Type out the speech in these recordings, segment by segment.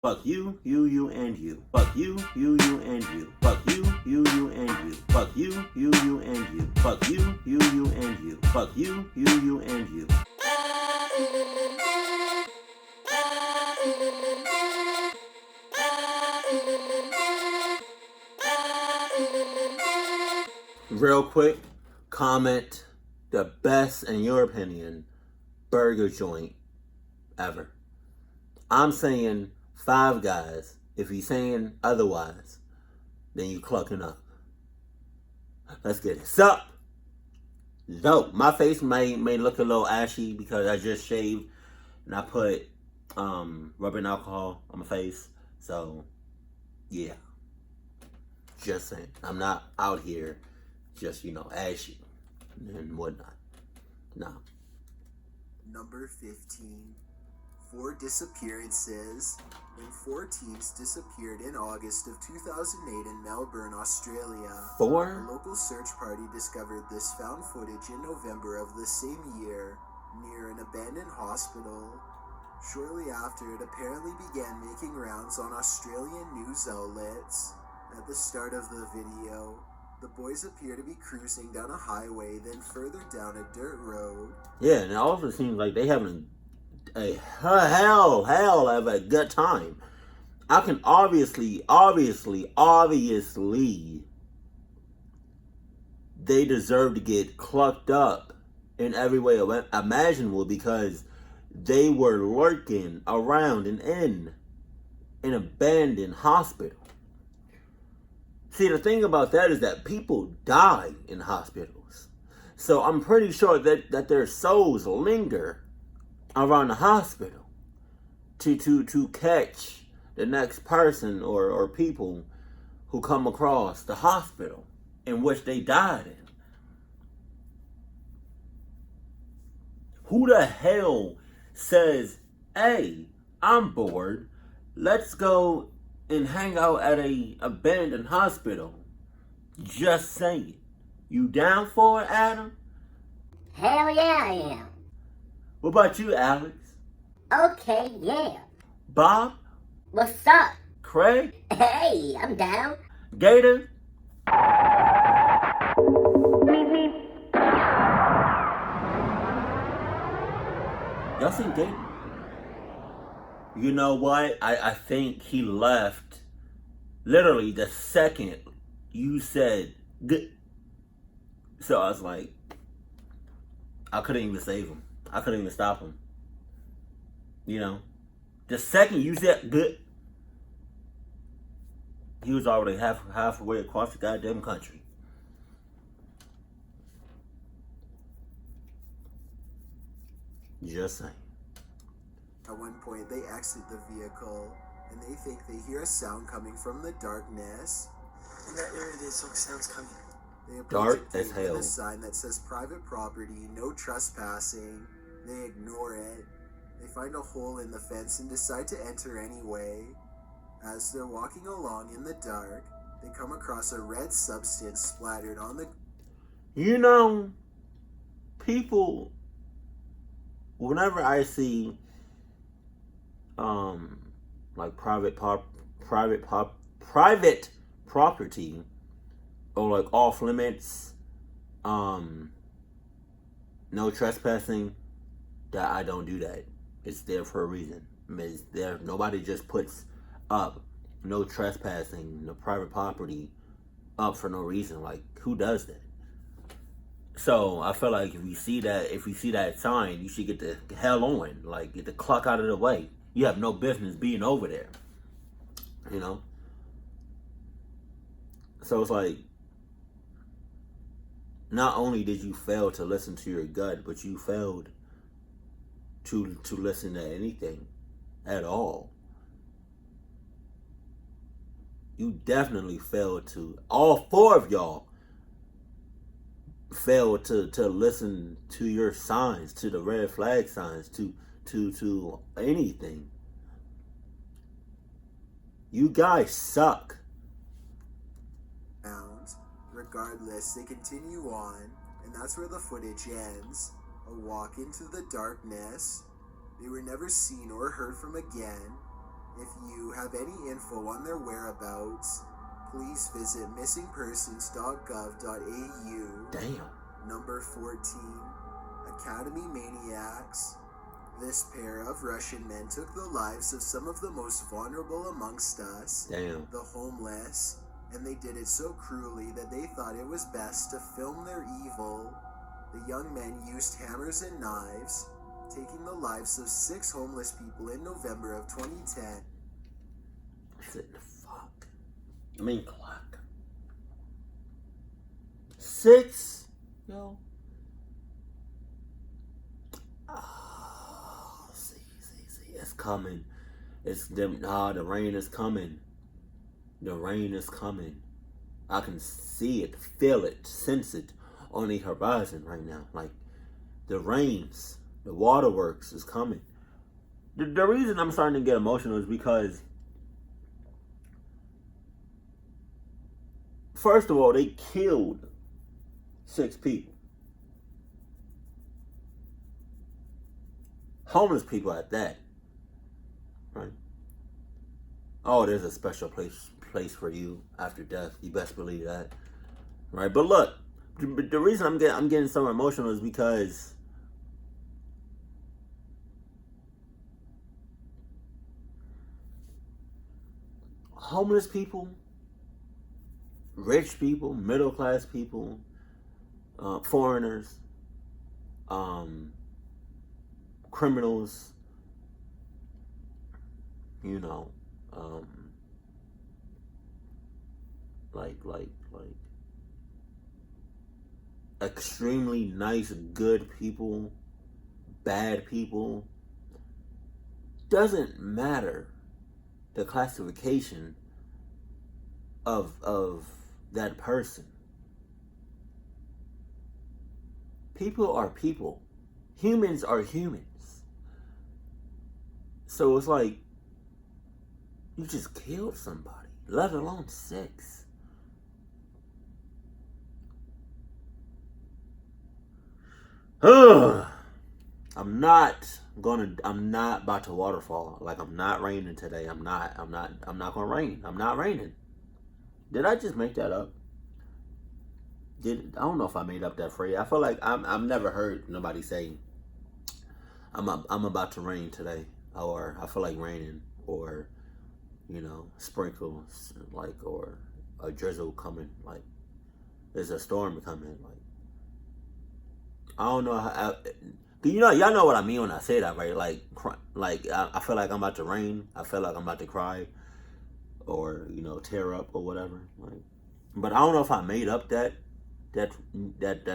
Fuck you, and you. Fuck you, and you. Fuck you, and you. Fuck you, and you. Fuck you, and you. Fuck you, and you. Real quick, comment the best, in your opinion, burger joint ever. I'm saying Five Guys. If you're saying otherwise, then you clucking up. Let's get it. Sup? So, my face may look a little ashy because I just shaved and I put rubbing alcohol on my face. So, yeah. Just saying. I'm not out here just, ashy and whatnot. No. Number 15. 4 disappearances. When 4 teens disappeared in August of 2008 in Melbourne, Australia. 4? A local search party discovered this found footage in November of the same year near an abandoned hospital. Shortly after, it apparently began making rounds on Australian news outlets. At the start of the video, the boys appear to be cruising down a highway, then further down a dirt road. Yeah, and it also seems like they having a hell of a good time. I can obviously, they deserve to get clucked up in every way imaginable because they were lurking around and in an abandoned hospital. See, the thing about that is that people die in hospitals. So I'm pretty sure that their souls linger around the hospital to catch the next person or people who come across the hospital in which they died in. Who the hell says, hey, I'm bored, let's go and hang out at a abandoned hospital? Just saying. You down for it, Adam? Hell yeah, I am. What about you, Alex? Okay, yeah. Bob? What's up? Craig? Hey, I'm down. Gator? Y'all seen Gator? You know what? I think he left literally the second you said good. So I was like, I couldn't even save him. I couldn't even stop him. The second you said good, he was already halfway across the goddamn country. Just saying. At one point, they exit the vehicle, and they think they hear a sound coming from the darkness. In that area, there's like sounds coming. They approach Dark a as gate hell. with a sign that says private property, no trespassing. They ignore it. They find a hole in the fence and decide to enter anyway. As they're walking along in the dark, they come across a red substance splattered on the... People, whenever I see like private property or like off limits, no trespassing, that I don't do that. It's there for a reason. It's there. Nobody just puts up no trespassing, no private property up for no reason. Like, who does that? So I feel like if you see that sign, you should get the hell on. Like, get the clock out of the way. You have no business being over there. So it's like, not only did you fail to listen to your gut, but you failed to listen to anything at all. You definitely failed to, all 4 of y'all failed to listen to your signs, to the red flag signs, to anything. You guys suck. Regardless, they continue on, and that's where the footage ends. A walk into the darkness. They were never seen or heard from again. If you have any info on their whereabouts, please visit missingpersons.gov.au. Damn. Number 14, Academy Maniacs. This pair of Russian men took the lives of some of the most vulnerable amongst us, Damn. the homeless, and they did it so cruelly that they thought it was best to film their evil. The young men used hammers and knives, taking the lives of 6 homeless people in November of 2010. Sit the fuck. I mean, clock. 6? Yo. Oh, see. It's coming. It's them. The rain is coming. The rain is coming. I can see it, feel it, sense it on the horizon right now. Like, the rains, the waterworks is coming. The reason I'm starting to get emotional is because, first of all, they killed 6 people. Homeless people at that. Right? Oh, there's a special place for you after death. You best believe that. Right? But look, the reason I'm getting so emotional is because homeless people, rich people, middle class people, foreigners, criminals, like extremely nice, good people, bad people. Doesn't matter the classification of that person. People are people. Humans are humans. So it's like, you just killed somebody, let alone 6. I'm not about to waterfall. Like, I'm not raining today. I'm not gonna rain. I'm not raining. Did I just make that up? I don't know if I made up that phrase. I feel like I've never heard nobody say, I'm about to rain today, or I feel like raining, or sprinkles, like, or a drizzle coming, like there's a storm coming, like I don't know how. Y'all know what I mean when I say that, right? Like I feel like I'm about to rain. I feel like I'm about to cry, or tear up or whatever. Like, but I don't know if I made up that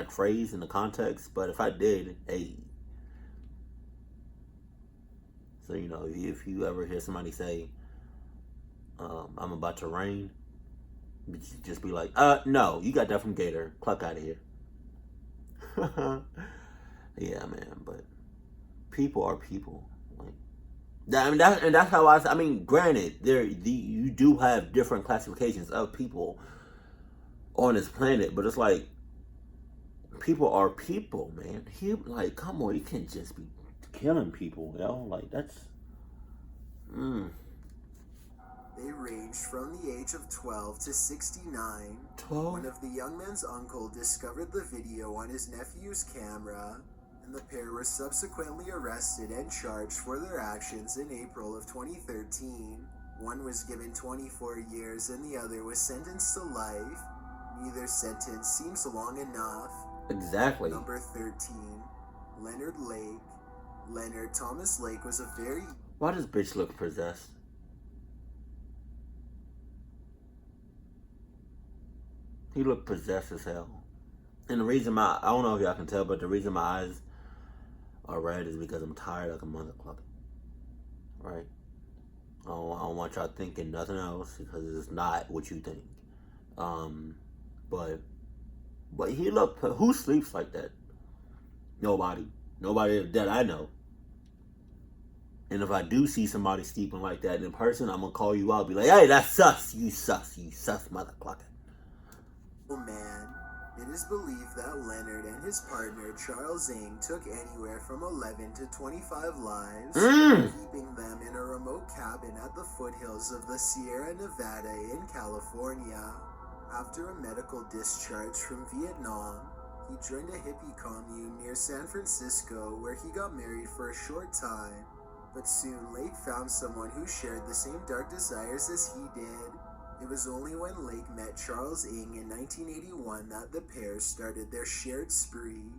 phrase in the context. But if I did, hey. So if you ever hear somebody say, "I'm about to rain," just be like, no, you got that from Gattor. Cluck out of here." Yeah, man, but people are people. Like that, and that's how I mean, granted, you do have different classifications of people on this planet, but it's like people are people, man. Like, come on, you can't just be killing people, like that's. They ranged from the age of 12 to 69. 12? One of the young man's uncle discovered the video on his nephew's camera, and the pair were subsequently arrested and charged for their actions in April of 2013. One was given 24 years and the other was sentenced to life. Neither sentence seems long enough. Exactly. Number 13, Leonard Lake. Leonard Thomas Lake was a very... Why does bitch look possessed? He looked possessed as hell. And the reason I don't know if y'all can tell, but the reason my eyes are red is because I'm tired like a motherfucker. Right? I don't want y'all thinking nothing else, because it's not what you think. But he looked, who sleeps like that? Nobody that I know. And if I do see somebody sleeping like that in person, I'm gonna call you out, be like, "Hey, that's sus, you sus motherfucker." man. It is believed that Leonard and his partner Charles Ng took anywhere from 11 to 25 lives, keeping them in a remote cabin at the foothills of the Sierra Nevada in California. After a medical discharge from Vietnam, he joined a hippie commune near San Francisco where he got married for a short time. But soon Lake found someone who shared the same dark desires as he did. It was only when Lake met Charles Ng in 1981 that the pair started their shared spree.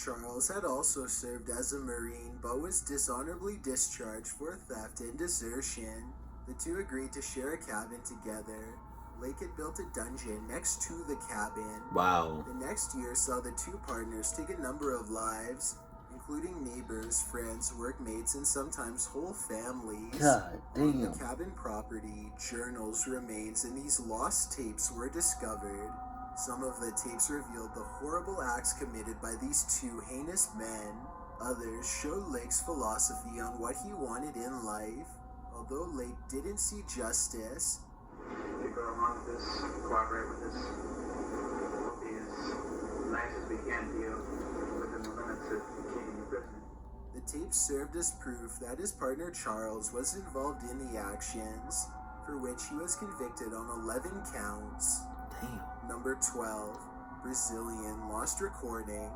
Charles had also served as a Marine but was dishonorably discharged for theft and desertion. The two agreed to share a cabin together. Lake had built a dungeon next to the cabin. Wow. The next year saw the two partners take a number of lives, including neighbors, friends, workmates, and sometimes whole families. God damn. On the cabin property, journals, remains, and these lost tapes were discovered. Some of the tapes revealed the horrible acts committed by these two heinous men. Others showed Lake's philosophy on what he wanted in life. Although Lake didn't see justice, we go along with this, cooperate with this. We'll be as nice as we can to you within the limits of keeping you prisoner. the tapes served as proof that his partner Charles was involved in the actions, for which he was convicted on 11 counts. Damn. Number 12, Brazilian lost recording.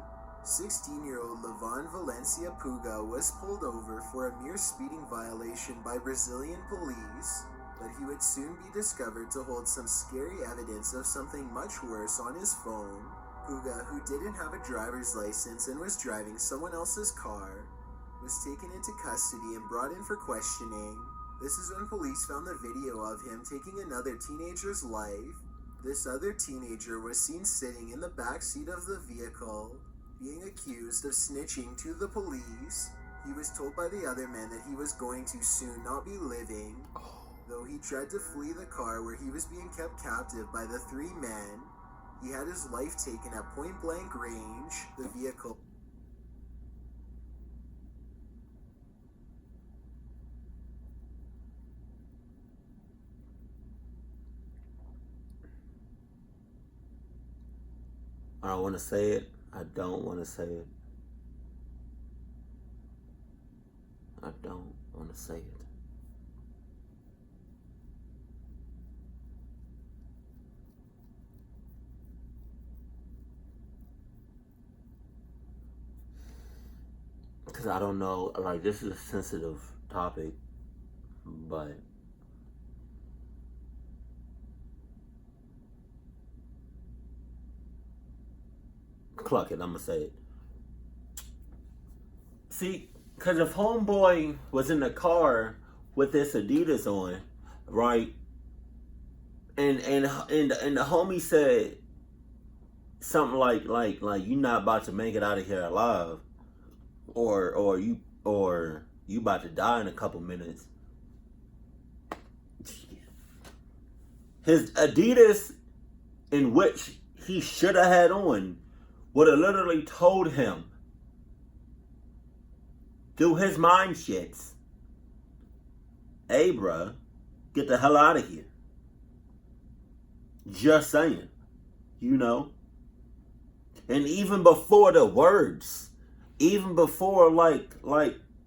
16-year-old Levon Valencia Puga was pulled over for a mere speeding violation by Brazilian police, but he would soon be discovered to hold some scary evidence of something much worse on his phone. Puga, who didn't have a driver's license and was driving someone else's car, was taken into custody and brought in for questioning. This is when police found the video of him taking another teenager's life. This other teenager was seen sitting in the back seat of the vehicle, being accused of snitching to the police. He was told by the other men that he was going to soon not be living. Though he tried to flee the car where he was being kept captive by the three men, he had his life taken at point-blank range. The vehicle I don't want to say it. I don't want to say it. I don't want to say it. Because I don't know, like, this is a sensitive topic, but cluck it, I'm gonna say it. See, because if homeboy was in the car with this Adidas on, right, and the homie said something like you not about to make it out of here alive, or you about to die in a couple minutes. His Adidas, in which he should have had on, would have literally told him through his mind shits, hey bruh, get the hell out of here. Just saying, you know. And even before the words, even before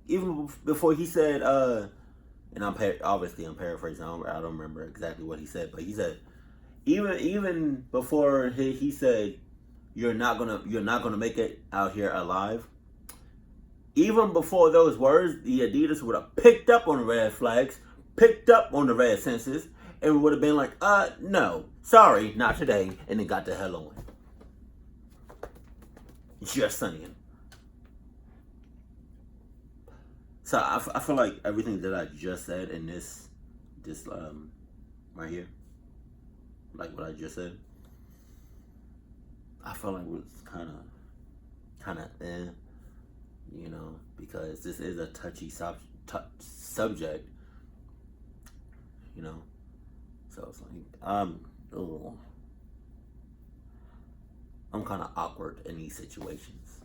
even before he said, and I'm paraphrasing. I don't remember exactly what he said, but he said, even before he said, you're not gonna make it out here alive. Even before those words, the Adidas would have picked up on the red flags, picked up on the red senses, and would have been like, no, sorry, not today, and then got the hell on. Just saying. So I feel like everything that I just said in this right here, like what I just said, I feel like it was kind of you know, because this is a touchy subject, you know. So it's like I'm kind of awkward in these situations.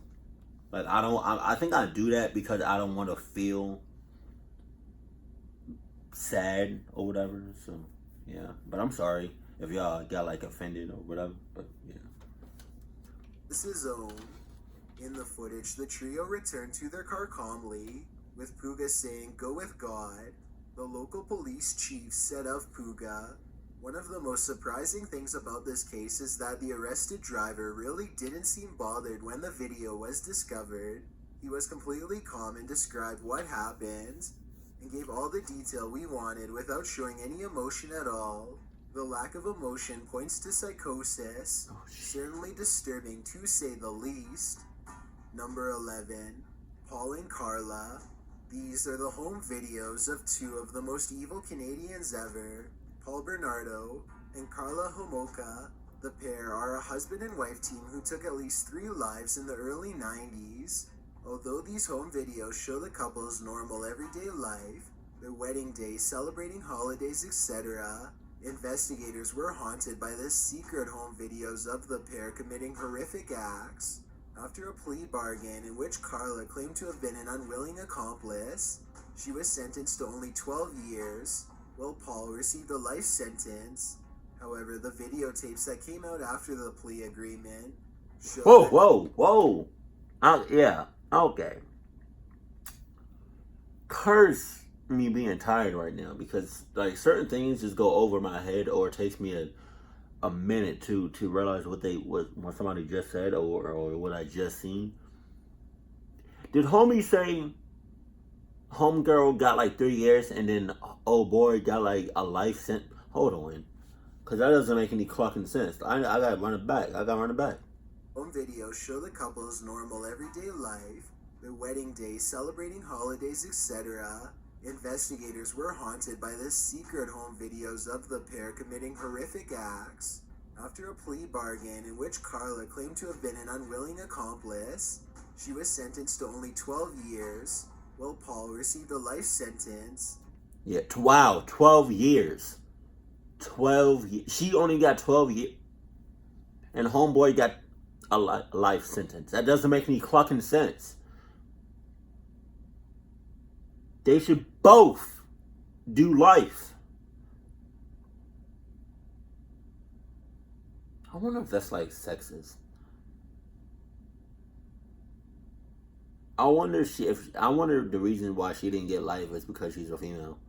Like I think I do that because I don't want to feel sad or whatever. So yeah, but I'm sorry if y'all got like offended or whatever. But yeah. This is own. In the footage, the trio returned to their car calmly, with Puga saying, "Go with God." The local police chief said of Puga, "One of the most surprising things about this case is that the arrested driver really didn't seem bothered when the video was discovered. He was completely calm and described what happened, and gave all the detail we wanted without showing any emotion at all. The lack of emotion points to psychosis, certainly disturbing to say the least." Number 11, Paul and Carla. These are the home videos of two of the most evil Canadians ever, Paul Bernardo and Carla Homolka. The pair are a husband and wife team who took at least 3 lives in the early 90s. Although these home videos show the couple's normal everyday life, their wedding day, celebrating holidays, etc., investigators were haunted by the secret home videos of the pair committing horrific acts. After a plea bargain in which Carla claimed to have been an unwilling accomplice, she was sentenced to only 12 years, while Paul received a life sentence. However, the videotapes that came out after the plea agreement showed Whoa. Yeah, okay. Curse me being tired right now because like certain things just go over my head or it takes me a minute to realize what somebody just said or what I just seen. Did homie say homegirl got like 3 years and then old boy got like a life sentence? Hold on, because that doesn't make any fucking sense. I gotta run it back. Home videos show the couple's normal everyday life, their wedding day, celebrating holidays, etc. Investigators were haunted by the secret home videos of the pair committing horrific acts. After a plea bargain in which Carla claimed to have been an unwilling accomplice, she was sentenced to only 12 years, while Paul received a life sentence. Yeah, wow, 12 years. 12 years. She only got 12 years. And homeboy got a life sentence. That doesn't make any fucking sense. They should both do life. I wonder if that's like sexist. I wonder the reason why she didn't get life is because she's a female.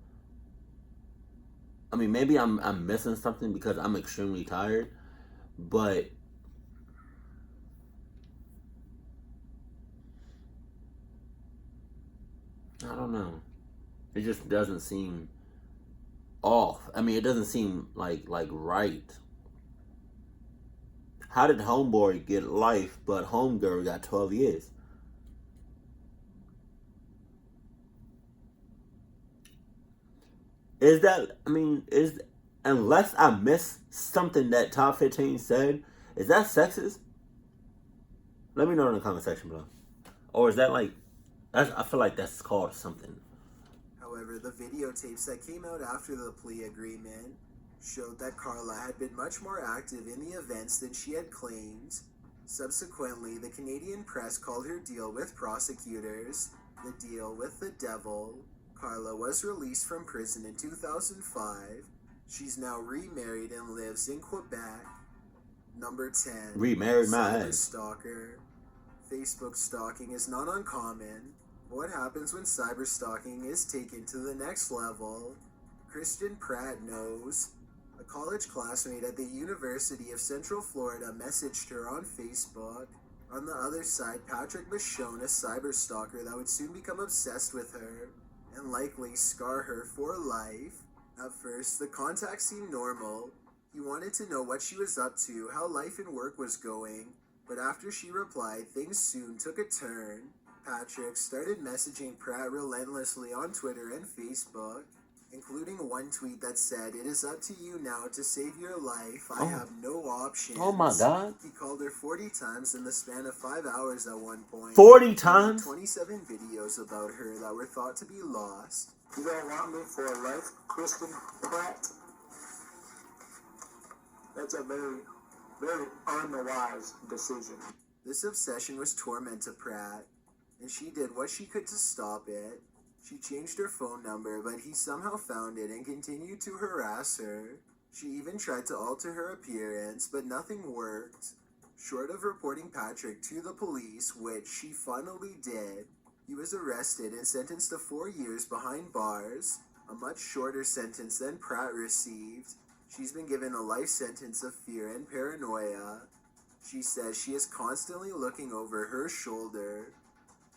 I mean, maybe I'm missing something because I'm extremely tired, but I don't know. It just doesn't seem off. I mean, it doesn't seem like right. How did homeboy get life, but homegirl got 12 years? Unless I missed something that Top 15 said, is that sexist? Let me know in the comment section below. Or is that I feel like that's called something. However, the videotapes that came out after the plea agreement showed that Carla had been much more active in the events than she had claimed. Subsequently, the Canadian press called her deal with prosecutors the deal with the devil. Carla was released from prison in 2005. She's now remarried and lives in Quebec. Number 10. Remarried my ass. Cyberstalker. Facebook stalking is not uncommon. What happens when cyberstalking is taken to the next level? Kristen Pratt knows. A college classmate at the University of Central Florida messaged her on Facebook. On the other side, Patrick Michonne, a cyberstalker that would soon become obsessed with her and likely scar her for life. At first, the contact seemed normal. He wanted to know what she was up to, how life and work was going, but after she replied, things soon took a turn. Patrick started messaging Pratt relentlessly on Twitter and Facebook, including one tweet that said, "It is up to you now to save your life. I have no options." Oh my God. He called her 40 times in the span of 5 hours at one point. 40 times? 27 videos about her that were thought to be lost. You don't want me for a life, Kristen Pratt? That's a very, very unwise decision. This obsession was torment to Pratt, and she did what she could to stop it. She changed her phone number, but he somehow found it and continued to harass her. She even tried to alter her appearance, but nothing worked. Short of reporting Patrick to the police, which she finally did, he was arrested and sentenced to 4 years behind bars, a much shorter sentence than Pratt received. She's been given a life sentence of fear and paranoia. She says she is constantly looking over her shoulder.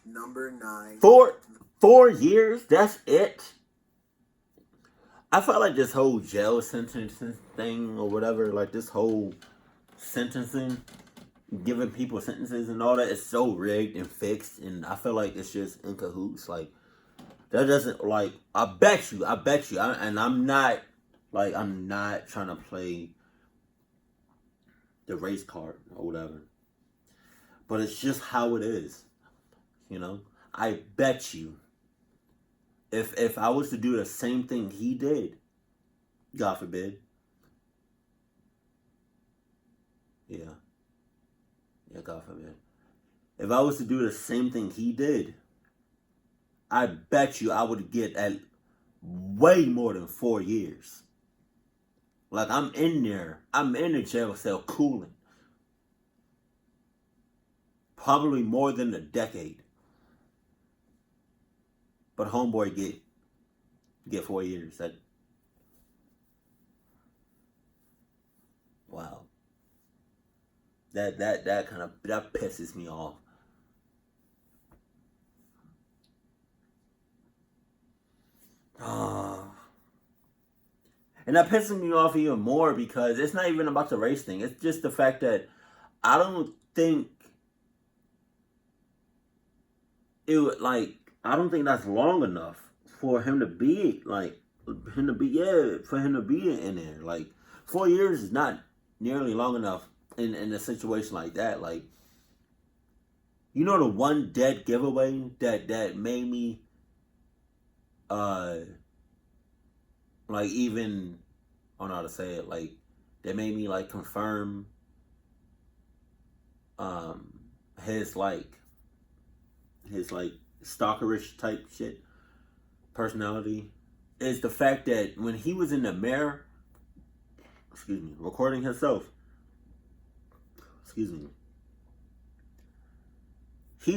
Number 9. 4 years? That's it? I felt like this whole jail sentencing thing or whatever, like this whole sentencing, giving people sentences and all that is so rigged and fixed, and I feel like it's just in cahoots. Like, that doesn't, like, I bet you, and I'm not trying to play the race card or whatever, but it's just how it is, you know? I bet you, if I was to do the same thing he did, God forbid, yeah, God forbid, if I was to do the same thing he did, I bet you I would get at way more than 4 years. Like, I'm in the jail cell cooling. Probably more than a decade. But homeboy get 4 years. Wow. That kind of pisses me off. And that pisses me off even more because it's not even about the race thing. It's just the fact that I don't think that's long enough for him to be in there. Like, 4 years is not nearly long enough in a situation like that. Like, you know, the one dead giveaway that made me like, even, I don't know how to say it, like, that made me, like, confirm his stalkerish type shit personality is the fact that when he was in the mirror, recording himself, he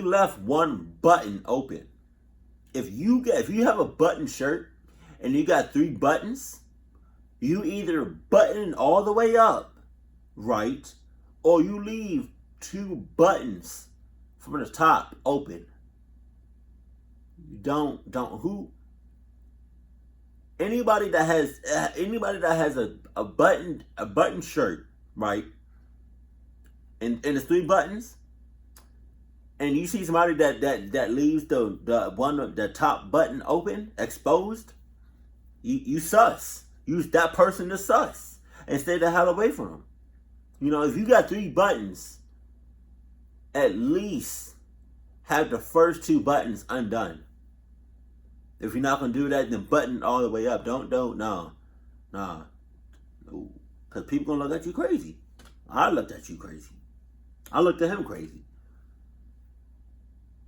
left one button open. If you have a button shirt and you got 3 buttons, you either button all the way up, right, or you leave 2 buttons from the top open. Anybody that has a button shirt, right, and it's 3 buttons, and you see somebody that leaves the top button open, exposed, you sus. Use that person to sus and stay the hell away from them. You know, if you got 3 buttons, at least have the first 2 buttons undone. If you're not gonna do that, then button all the way up. No. Because people gonna look at you crazy. I looked at you crazy. I looked at him crazy.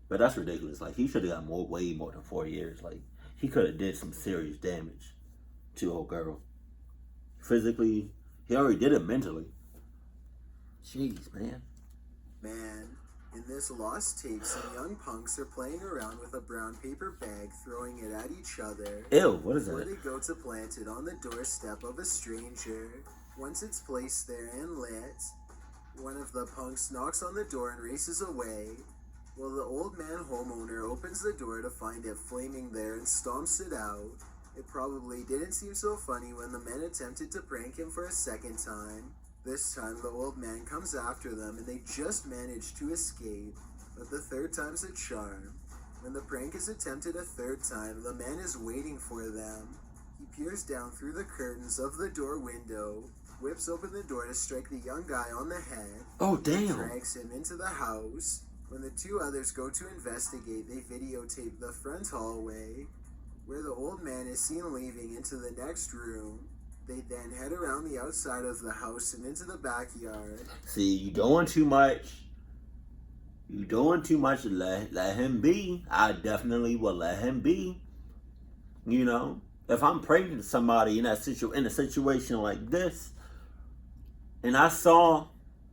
But that's ridiculous. Like, he should have got way more than 4 years. Like, he could have did some serious damage to a girl. Physically, he already did it mentally. Jeez, man. In this lost tape, some young punks are playing around with a brown paper bag, throwing it at each other. Ew, what is before that? They go to plant it on the doorstep of a stranger. Once it's placed there and lit, one of the punks knocks on the door and races away. Well, the old man homeowner opens the door to find it flaming there and stomps it out. It probably didn't seem so funny when the men attempted to prank him for a second time. This time, the old man comes after them and they just manage to escape. But the third time's a charm. When the prank is attempted a third time, the man is waiting for them. He peers down through the curtains of the door window, whips open the door to strike the young guy on the head. Oh, damn. Drags him into the house. When the 2 others go to investigate, they videotape the front hallway, where the old man is seen leaving into the next room. They then head around the outside of the house and into the backyard. See, you doing too much. Let him be. I definitely will let him be. You know, if I'm praying to somebody in a situation like this, and I saw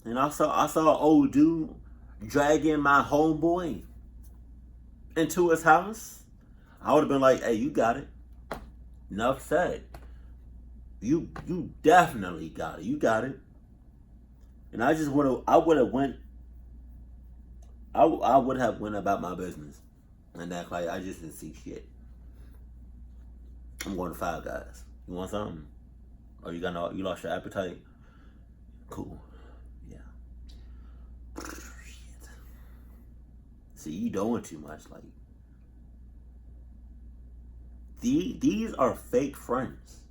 And I saw an old dude dragging my homeboy into his house. I would have been like, hey, you got it. Enough said. You definitely got it. You got it. And I would have went about my business and act like I just didn't see shit. I'm going to Five Guys. You want something? Or you lost your appetite? Cool. Yeah. Shit. See, you doing too much. Like, these are fake friends.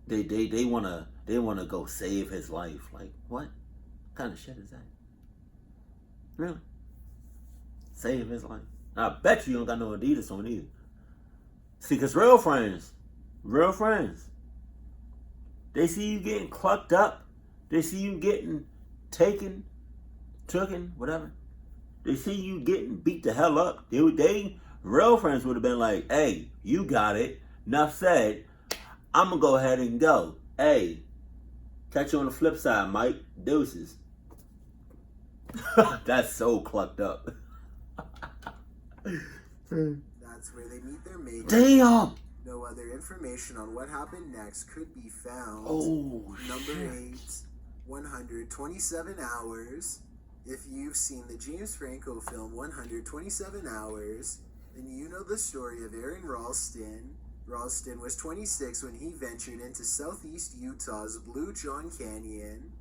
They wanna go save his life. Like, what kind of shit is that? Really? Save his life? I bet you don't got no Adidas on either. See, because real friends, they see you getting clucked up. They see you getting taken, whatever. They see you getting beat the hell up. Real friends would have been like, hey, you got it. Enough said. I'm going to go ahead and go. Hey, catch you on the flip side, Mike. Deuces. That's so clucked up. That's where they meet their mate. Damn! No other information on what happened next could be found. Oh, Number shit. 8, 127 Hours. If you've seen the James Franco film 127 Hours, then you know the story of Aaron Ralston. Ralston was 26 when he ventured into southeast Utah's Blue John Canyon.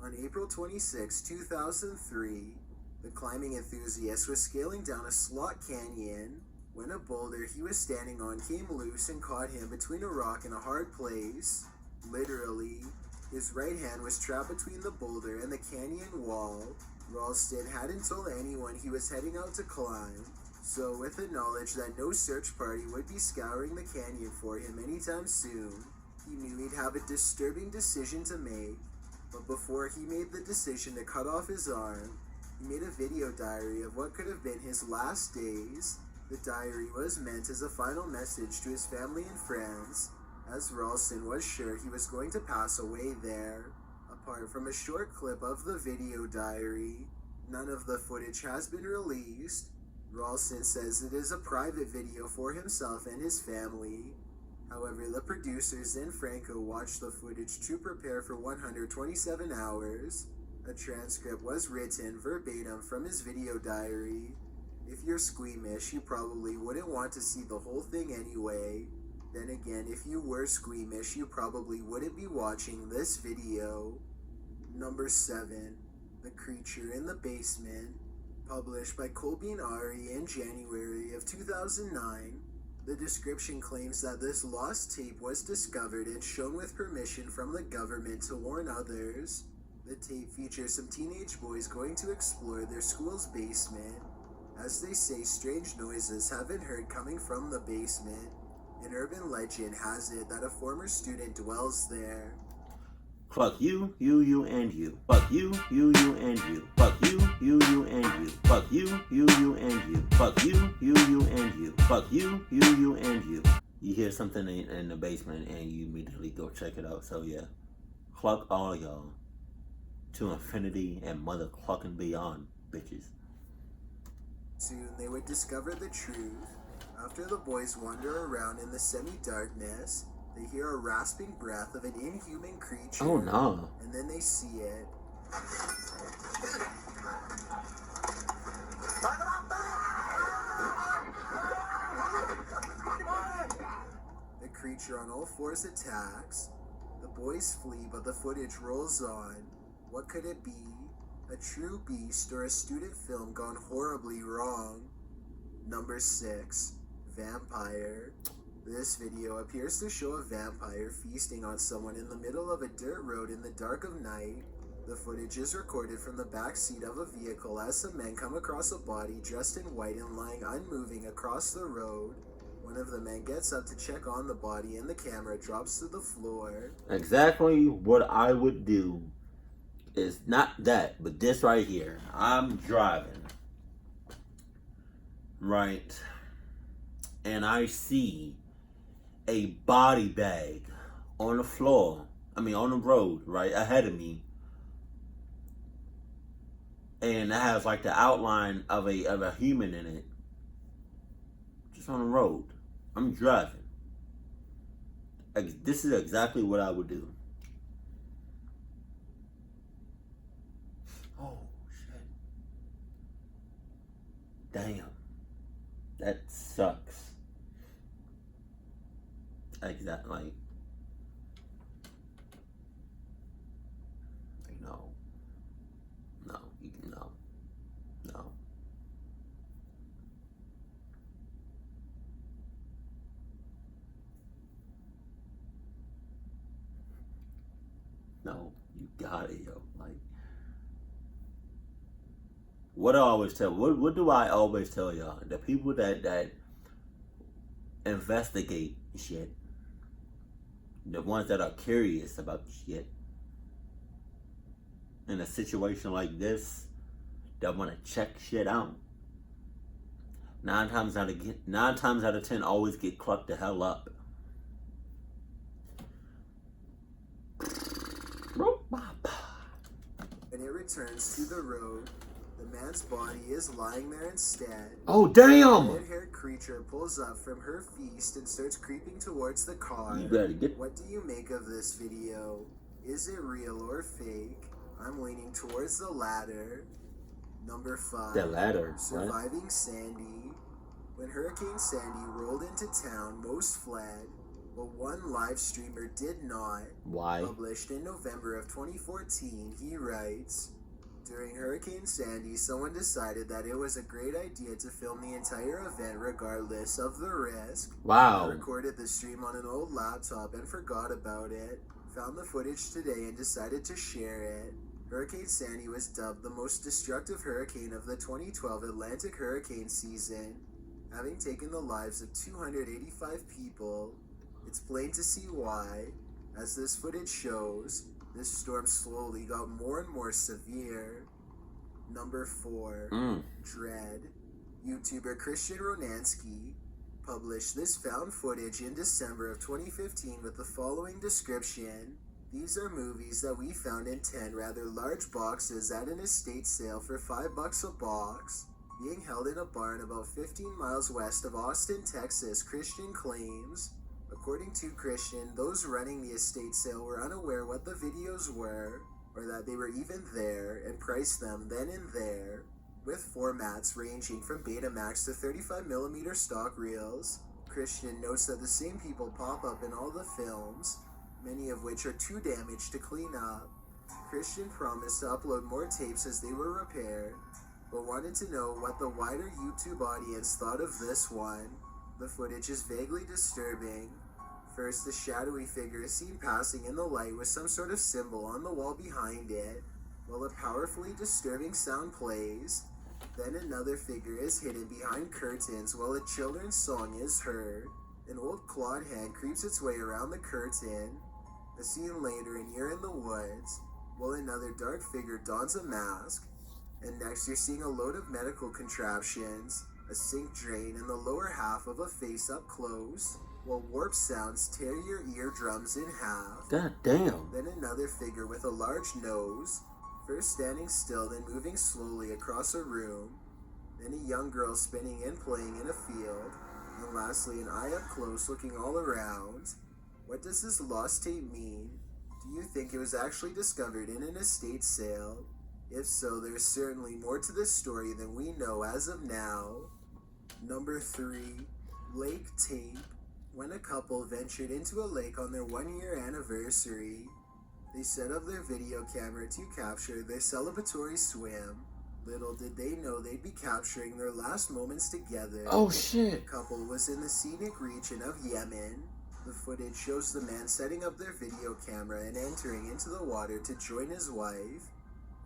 On April 26, 2003, the climbing enthusiast was scaling down a slot canyon when a boulder he was standing on came loose and caught him between a rock and a hard place. Literally, his right hand was trapped between the boulder and the canyon wall. Ralston hadn't told anyone he was heading out to climb, so with the knowledge that no search party would be scouring the canyon for him anytime soon, he knew he'd have a disturbing decision to make. But before he made the decision to cut off his arm, he made a video diary of what could have been his last days. The diary was meant as a final message to his family and friends, as Ralston was sure he was going to pass away there. Apart from a short clip of the video diary, none of the footage has been released. Ralston says it is a private video for himself and his family. However, the producers and Franco watched the footage to prepare for 127 hours. A transcript was written verbatim from his video diary. If you're squeamish, you probably wouldn't want to see the whole thing anyway. Then again, if you were squeamish, you probably wouldn't be watching this video. Number 7, The Creature in the Basement. Published by Colby and Ari in January of 2009. The description claims that this lost tape was discovered and shown with permission from the government to warn others. The tape features some teenage boys going to explore their school's basement. As they say, strange noises have been heard coming from the basement. An urban legend has it that a former student dwells there. Fuck you, and you. Fuck you, and you. Fuck you, and you. Fuck you, and you. Fuck you, and you. Fuck you, and you. You hear something in the basement and you immediately go check it out. So yeah, cluck all y'all to infinity and mother clucking beyond, bitches. Soon they would discover the truth. After the boys wander around in the semi-darkness, they hear a rasping breath of an inhuman creature. Oh no. And then they see it. The creature on all fours attacks. The boys flee, but the footage rolls on. What could it be? A true beast or a student film gone horribly wrong? Number 6, Vampire. This video appears to show a vampire feasting on someone in the middle of a dirt road in the dark of night. The footage is recorded from the back seat of a vehicle as some men come across a body dressed in white and lying unmoving across the road. One of the men gets up to check on the body and the camera drops to the floor. Exactly what I would do is not that, but this right here. I'm driving, right, and I see a body bag on the floor. on the road, right, ahead of me. And it has like the outline of a human in it. Just on the road. I'm driving. This is exactly what I would do. Oh shit. Damn. That sucks. Exactly. No. No. No. No. No. You got it, yo. Like, what I always tell, what do I always tell y'all? The people that investigate shit, the ones that are curious about shit, in a situation like this, that want to check shit out, 9 times out of 10 always get clucked the hell up. When it returns to the road, the man's body is lying there instead. Oh damn! The red-haired creature pulls up from her feast and starts creeping towards the car. You better get. What do you make of this video? Is it real or fake? I'm leaning towards the latter. Number 5. The latter. Surviving What? Sandy. When Hurricane Sandy rolled into town, most fled, but one live streamer did not. Why? Published in November of 2014, he writes, during Hurricane Sandy, someone decided that it was a great idea to film the entire event regardless of the risk. Wow. I recorded the stream on an old laptop and forgot about it. Found the footage today and decided to share it. Hurricane Sandy was dubbed the most destructive hurricane of the 2012 Atlantic hurricane season, having taken the lives of 285 people. It's plain to see why. As this footage shows, this storm slowly got more and more severe. Number 4. Dread. YouTuber Christian Ronansky published this found footage in December of 2015 with the following description. These are movies that we found in 10 rather large boxes at an estate sale for $5 a box, being held in a barn about 15 miles west of Austin, Texas, Christian claims. According to Christian, those running the estate sale were unaware what the videos were, or that they were even there, and priced them then and there, with formats ranging from Betamax to 35mm stock reels. Christian notes that the same people pop up in all the films, many of which are too damaged to clean up. Christian promised to upload more tapes as they were repaired, but wanted to know what the wider YouTube audience thought of this one. The footage is vaguely disturbing. First, the shadowy figure is seen passing in the light with some sort of symbol on the wall behind it, while a powerfully disturbing sound plays. Then another figure is hidden behind curtains while a children's song is heard. An old clawed hand creeps its way around the curtain. A scene later and you're in the woods, while another dark figure dons a mask. And next you're seeing a load of medical contraptions, a sink drain, and the lower half of a face up close, while warp sounds tear your eardrums in half. God damn. Then another figure with a large nose, first standing still then moving slowly across a room, then a young girl spinning and playing in a field, and lastly an eye up close looking all around. What does this lost tape mean? Do you think it was actually discovered in an estate sale? If so, there's certainly more to this story than we know as of now. Number 3. Lake Tape. When a couple ventured into a lake on their 1-year anniversary, they set up their video camera to capture their celebratory swim. Little did they know they'd be capturing their last moments together. Oh shit. The couple was in the scenic region of Yemen. The footage shows the man setting up their video camera and entering into the water to join his wife.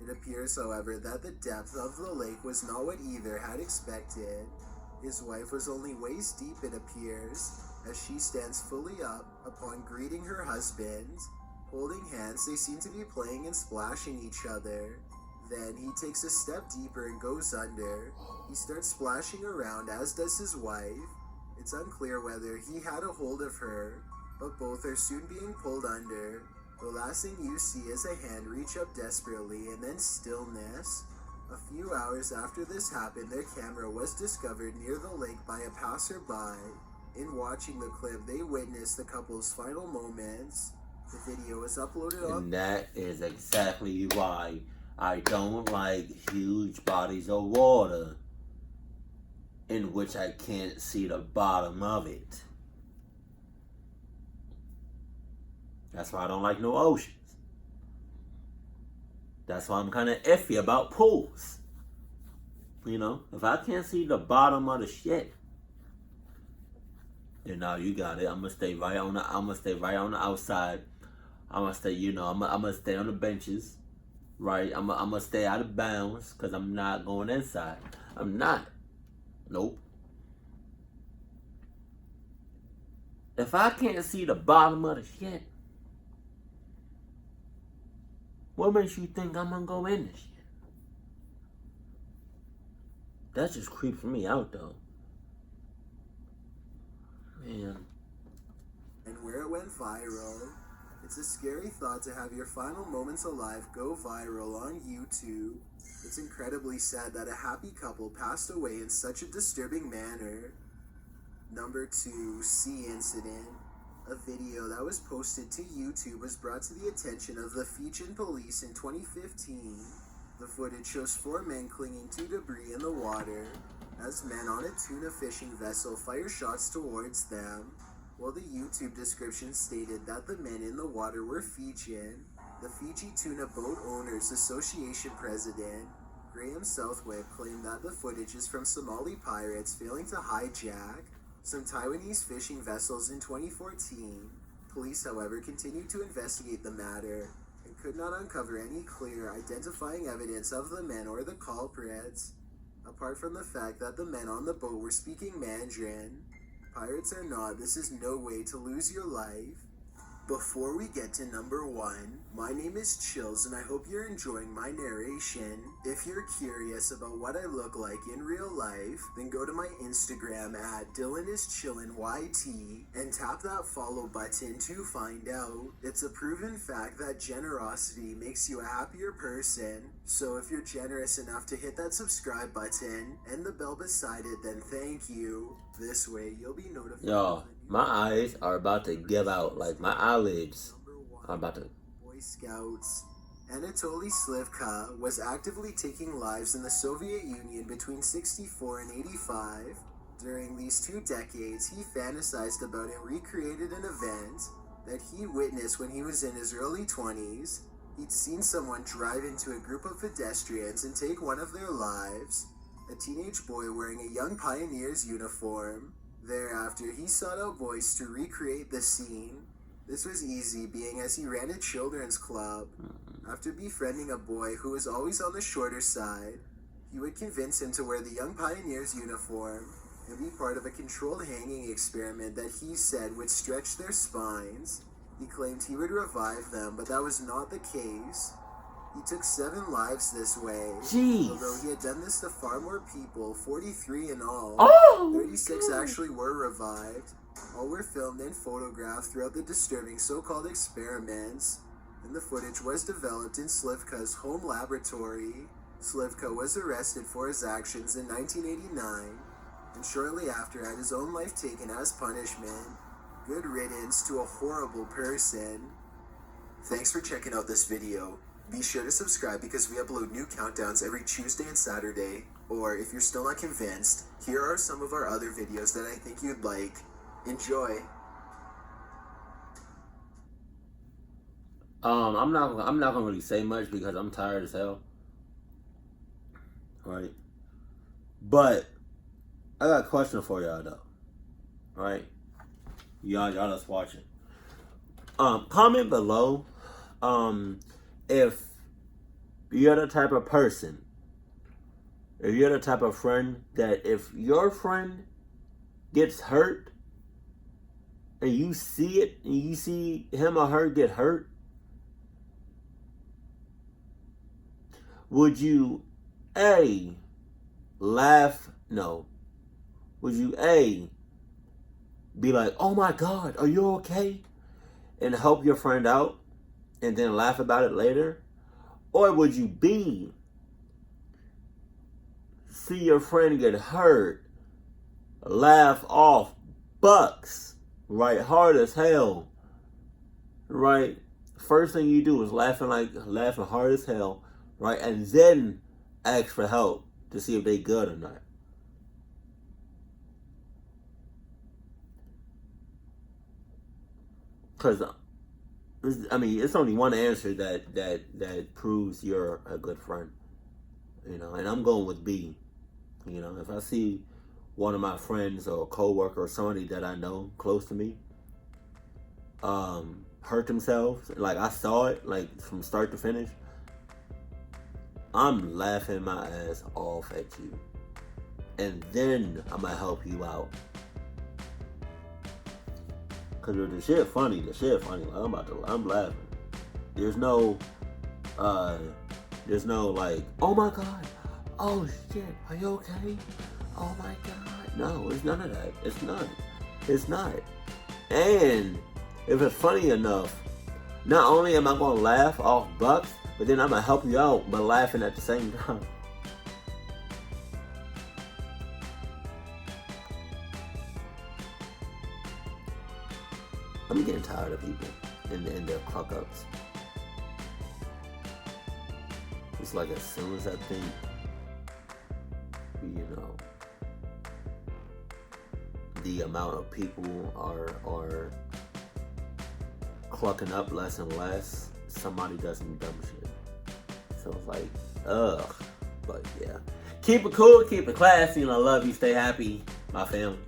It appears, however, that the depth of the lake was not what either had expected. His wife was only waist deep, it appears, as she stands fully up upon greeting her husband. Holding hands, they seem to be playing and splashing each other. Then he takes a step deeper and goes under. He starts splashing around, as does his wife. It's unclear whether he had a hold of her, but both are soon being pulled under. The last thing you see is a hand reach up desperately and then stillness. A few hours after this happened, their camera was discovered near the lake by a passerby. In watching the clip, they witnessed the couple's final moments. The video was uploaded on... And that is exactly why I don't like huge bodies of water in which I can't see the bottom of it. That's why I don't like no oceans. That's why I'm kind of iffy about pools. You know, if I can't see the bottom of the shit, then now you got it. I'm gonna stay right on the outside. I'm gonna stay, you know, I'm gonna stay on the benches, right? I'm gonna stay out of bounds because I'm not going inside. I'm not. Nope. If I can't see the bottom of the shit, what makes you think I'm gonna go in this shit? That just creeps me out, though. Man. And where it went viral. It's a scary thought to have your final moments alive go viral on YouTube. It's incredibly sad that a happy couple passed away in such a disturbing manner. Number 2, Sea Incident. A video that was posted to YouTube was brought to the attention of the Fijian police in 2015. The footage shows 4 men clinging to debris in the water as men on a tuna fishing vessel fire shots towards them. While the YouTube description stated that the men in the water were Fijian, the Fiji Tuna Boat Owners Association president, Graham Southwick, claimed that the footage is from Somali pirates failing to hijack some Taiwanese fishing vessels in 2014. Police, however, continued to investigate the matter and could not uncover any clear identifying evidence of the men or the culprits, apart from the fact that the men on the boat were speaking Mandarin. Pirates or not, this is no way to lose your life. Before we get to number 1, my name is Chills and I hope you're enjoying my narration. If you're curious about what I look like in real life, then go to my Instagram at DylanIsChillinYT and tap that follow button to find out. It's a proven fact that generosity makes you a happier person. So if you're generous enough to hit that subscribe button and the bell beside it, then thank you. This way you'll be notified. Yo, my eyes are about to give out. Like, my eyelids are about to... Boy Scouts. Anatoly Slivka was actively taking lives in the Soviet Union between 64 and 85. During these 2 decades, he fantasized about and recreated an event that he witnessed when he was in his early 20s. He'd seen someone drive into a group of pedestrians and take one of their lives, a teenage boy wearing a Young Pioneers uniform. Thereafter, he sought out boys to recreate the scene. This was easy, being as he ran a children's club. After befriending a boy who was always on the shorter side, he would convince him to wear the Young Pioneers uniform and be part of a controlled hanging experiment that he said would stretch their spines. He claimed he would revive them, but that was not the case. He took 7 lives this way. Jeez. Although he had done this to far more people, 43 in all, Oh, 36 actually were revived. All were filmed and photographed throughout the disturbing so-called experiments, and the footage was developed in Slivka's home laboratory. Slivka was arrested for his actions in 1989, and shortly after had his own life taken as punishment. Good riddance to a horrible person. Thanks for checking out this video. Be sure to subscribe because we upload new countdowns every Tuesday and Saturday. Or if you're still not convinced, here are some of our other videos that I think you'd like. Enjoy. I'm not gonna really say much because I'm tired as hell. Right? But I got a question for y'all though. Right? Y'all that's watching. Comment below if you're the type of person, if you're the type of friend that if your friend gets hurt and you see it and you see him or her get hurt, would you laugh? No. Would you be like, oh my God, are you okay? And help your friend out and then laugh about it later? Or would you B, see your friend get hurt, laugh off bucks, right, hard as hell, right? First thing you do is laughing hard as hell, right? And then ask for help to see if they good or not. Because, I mean, it's only one answer that proves you're a good friend, you know. And I'm going with B. You know, if I see one of my friends or a coworker or somebody that I know close to me hurt themselves, like I saw it, like from start to finish, I'm laughing my ass off at you, and then I'm gonna help you out. Cause the shit funny. Like, I'm laughing. There's no like, oh my god, oh shit, are you okay? Oh my god. No, it's none of that. It's not. And if it's funny enough, not only am I gonna laugh off bucks, but then I'm gonna help you out by laughing at the same time. I'm getting tired of people in their cluck ups. It's like as soon as I think, you know, the amount of people are clucking up less and less, somebody does some dumb shit. So it's like, ugh. But yeah. Keep it cool, keep it classy, and I love you. Stay happy, my fam.